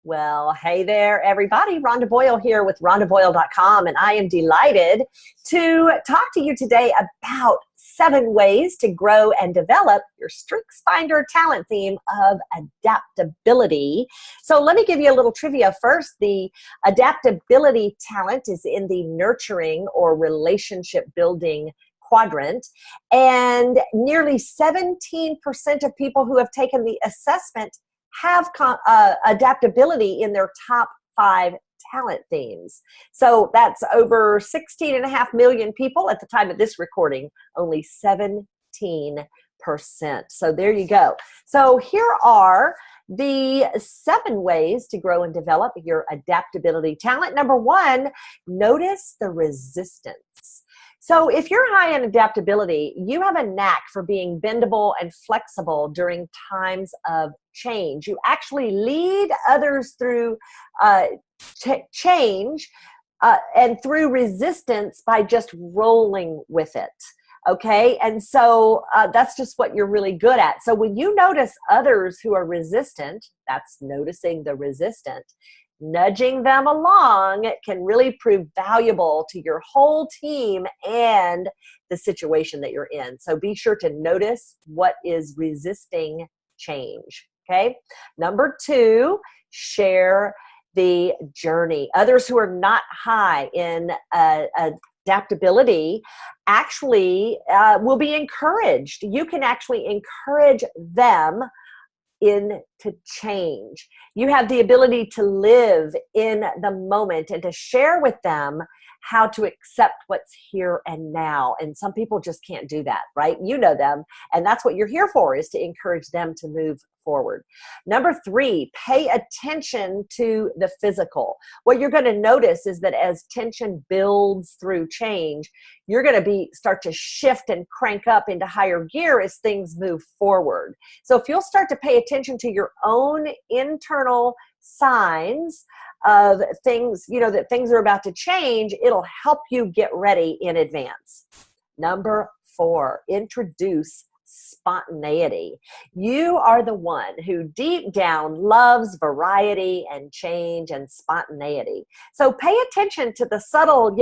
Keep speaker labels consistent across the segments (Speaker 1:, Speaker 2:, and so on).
Speaker 1: Well, hey there, everybody. Rhonda Boyle here with rhondaboyle.com, and I am delighted to talk to you today about 7 ways to grow and develop your StrengthsFinder talent theme of adaptability. So let me give you a little trivia first. The adaptability talent is in the nurturing or relationship building quadrant, and nearly 17% of people who have taken the assessment have adaptability in their top 5 talent themes. So that's over 16.5 million people at the time of this recording, only 17%. So there you go. So here are the 7 ways to grow and develop your adaptability talent. Number 1, notice the resistance. So if you're high in adaptability, you have a knack for being bendable and flexible during times of change. You actually lead others through change and through resistance by just rolling with it. Okay, and so that's just what you're really good at. So when you notice others who are resistant, that's noticing the resistant, nudging them along can really prove valuable to your whole team and the situation that you're in. So be sure to notice what is resisting change. Okay. Number 2, share the journey. Others who are not high in adaptability actually will be encouraged. You can actually encourage them into change. You have the ability to live in the moment and to share with them how to accept what's here and now. And some people just can't do that, right? You know them, and that's what you're here for, is to encourage them to move forward. Number 3, pay attention to the physical. What you're going to notice is that as tension builds through change, you're going to start to shift and crank up into higher gear as things move forward. So if you'll start to pay attention to your own internal signs of things, that things are about to change, it'll help you get ready in advance. Number 4, introduce spontaneity. You are the one who deep down loves variety and change and spontaneity. So pay attention to the subtle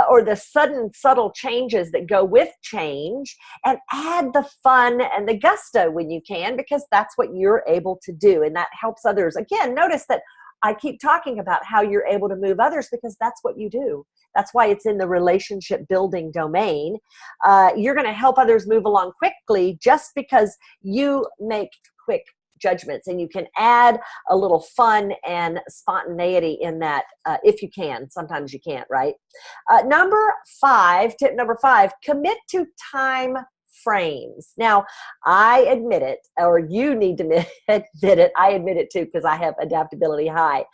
Speaker 1: or the sudden subtle changes that go with change, and add the fun and the gusto when you can, because that's what you're able to do, and that helps others. Again, notice that I keep talking about how you're able to move others, because that's what you do. That's why it's in the relationship building domain. You're going to help others move along quickly just because you make quick judgments, and you can add a little fun and spontaneity in that if you can. Sometimes you can't, right? Tip number 5, commit to time frames. Now, I admit it, or you need to admit it. I admit it too, because I have adaptability high.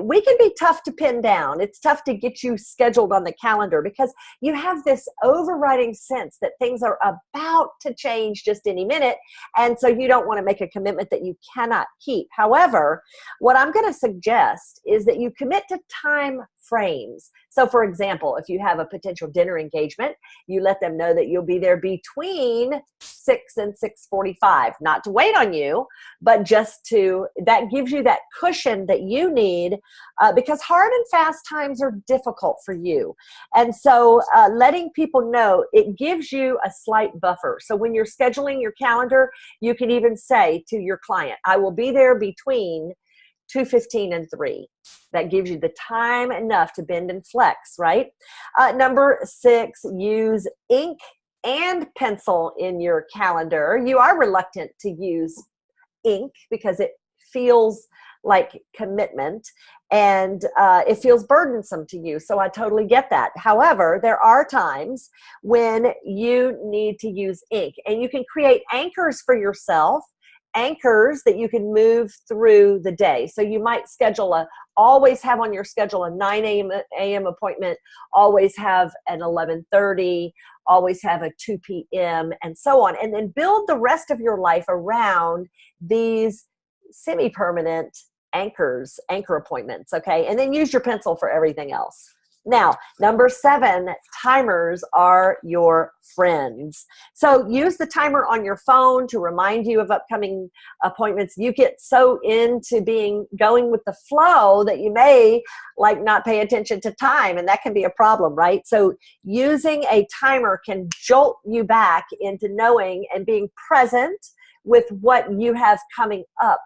Speaker 1: We can be tough to pin down. It's tough to get you scheduled on the calendar, because you have this overriding sense that things are about to change just any minute. And so you don't want to make a commitment that you cannot keep. However, what I'm going to suggest is that you commit to time frames. So for example, if you have a potential dinner engagement, you let them know that you'll be there between 6 and 6:45, not to wait on you, but that gives you that cushion that you need, because hard and fast times are difficult for you. And so letting people know, it gives you a slight buffer. So when you're scheduling your calendar, you can even say to your client, I will be there between 2:15 and 3. That gives you the time enough to bend and flex, right? Number 6, use ink and pencil in your calendar. You are reluctant to use ink because it feels like commitment, and it feels burdensome to you. So I totally get that. However, there are times when you need to use ink, and you can create anchors for yourself, anchors that you can move through the day. So you might always have on your schedule a 9 a.m. appointment, always have an 11:30, always have a 2 p.m., and so on. And then build the rest of your life around these semi-permanent anchor appointments, okay? And then use your pencil for everything else. Now, number 7, timers are your friends. So use the timer on your phone to remind you of upcoming appointments. You get so into going with the flow that you may like not pay attention to time, and that can be a problem, right? So using a timer can jolt you back into knowing and being present with what you have coming up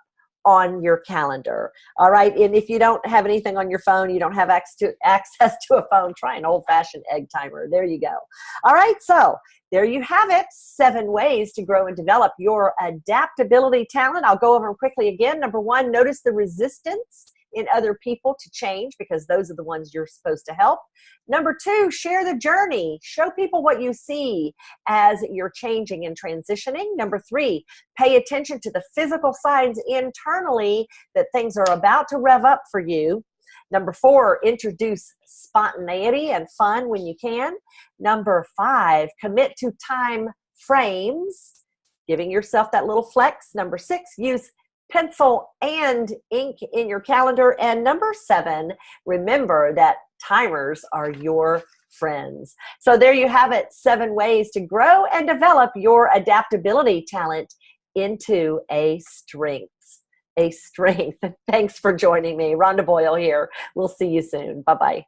Speaker 1: on your calendar. All right. And if you don't have anything on your phone, you don't have access to a phone, try an old-fashioned egg timer. There you go. All right. So there you have it. 7 ways to grow and develop your adaptability talent. I'll go over them quickly again. Number 1, notice the resistance in other people to change, because those are the ones you're supposed to help. Number 2, share the journey. Show people what you see as you're changing and transitioning. Number 3, pay attention to the physical signs internally that things are about to rev up for you. Number 4, introduce spontaneity and fun when you can. Number 5, commit to time frames, giving yourself that little flex. Number 6, use pencil and ink in your calendar. And number 7, remember that timers are your friends. So there you have it, 7 ways to grow and develop your adaptability talent into a strength. Thanks for joining me. Rhonda Boyle here. We'll see you soon. Bye-bye.